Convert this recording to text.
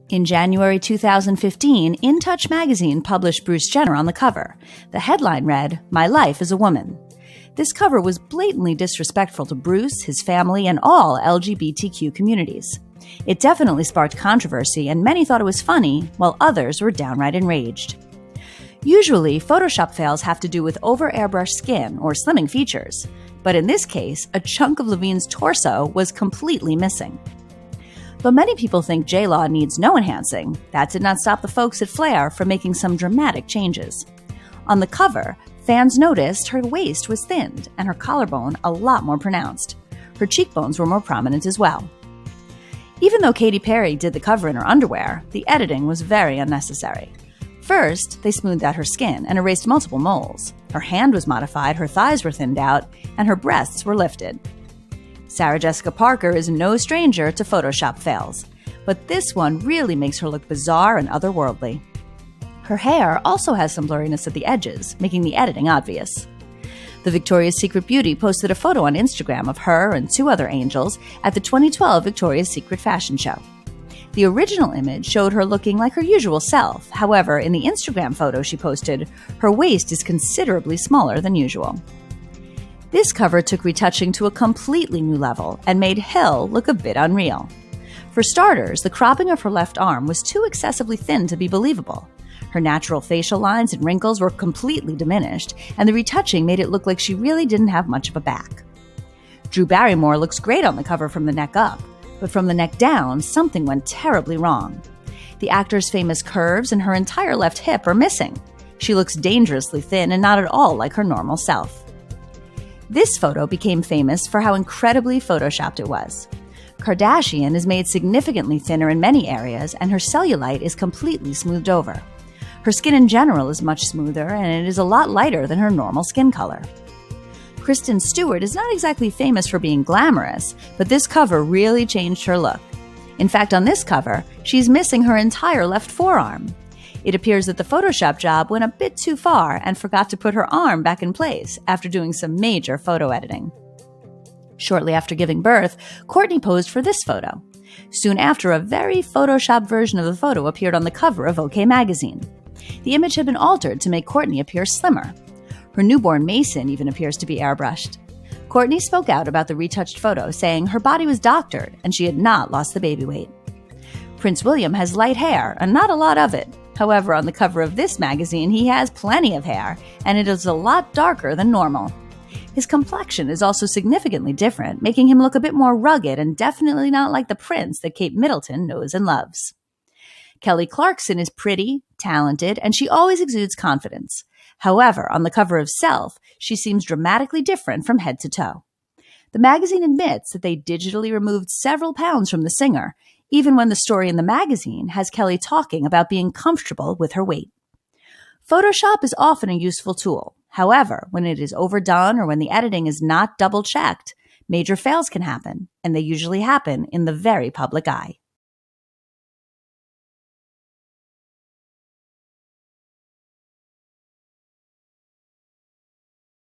In January 2015, In Touch magazine published Bruce Jenner on the cover. The headline read, "My Life as a Woman." This cover was blatantly disrespectful to Bruce, his family, and all LGBTQ communities. It definitely sparked controversy, and many thought it was funny, while others were downright enraged. Usually, Photoshop fails have to do with over-airbrushed skin or slimming features, but in this case, a chunk of Levine's torso was completely missing. Though many people think J-Law needs no enhancing, that did not stop the folks at Flair from making some dramatic changes. On the cover, fans noticed her waist was thinned and her collarbone a lot more pronounced. Her cheekbones were more prominent as well. Even though Katy Perry did the cover in her underwear, the editing was very unnecessary. First, they smoothed out her skin and erased multiple moles. Her hand was modified, her thighs were thinned out, and her breasts were lifted. Sarah Jessica Parker is no stranger to Photoshop fails, but this one really makes her look bizarre and otherworldly. Her hair also has some blurriness at the edges, making the editing obvious. The Victoria's Secret beauty posted a photo on Instagram of her and two other angels at the 2012 Victoria's Secret fashion show. The original image showed her looking like her usual self. However, in the Instagram photo she posted, her waist is considerably smaller than usual. This cover took retouching to a completely new level and made Hill look a bit unreal. For starters, the cropping of her left arm was too excessively thin to be believable. Her natural facial lines and wrinkles were completely diminished, and the retouching made it look like she really didn't have much of a back. Drew Barrymore looks great on the cover from the neck up, but from the neck down, something went terribly wrong. The actor's famous curves and her entire left hip are missing. She looks dangerously thin and not at all like her normal self. This photo became famous for how incredibly photoshopped it was. Kardashian is made significantly thinner in many areas, and her cellulite is completely smoothed over. Her skin in general is much smoother, and it is a lot lighter than her normal skin color. Kristen Stewart is not exactly famous for being glamorous, but this cover really changed her look. In fact, on this cover, she's missing her entire left forearm. It appears that the Photoshop job went a bit too far and forgot to put her arm back in place after doing some major photo editing. Shortly after giving birth, Kourtney posed for this photo. Soon after, a very Photoshop version of the photo appeared on the cover of Vogue magazine. The image had been altered to make Kourtney appear slimmer. Her newborn Mason even appears to be airbrushed. Kourtney spoke out about the retouched photo, saying her body was doctored and she had not lost the baby weight. Prince William has light hair, and not a lot of it. However, on the cover of this magazine, he has plenty of hair, and it is a lot darker than normal. His complexion is also significantly different, making him look a bit more rugged and definitely not like the prince that Kate Middleton knows and loves. Kelly Clarkson is pretty, talented, and she always exudes confidence. However, on the cover of Self, she seems dramatically different from head to toe. The magazine admits that they digitally removed several pounds from the singer, even when the story in the magazine has Kelly talking about being comfortable with her weight. Photoshop is often a useful tool. However, when it is overdone or when the editing is not double-checked, major fails can happen, and they usually happen in the very public eye.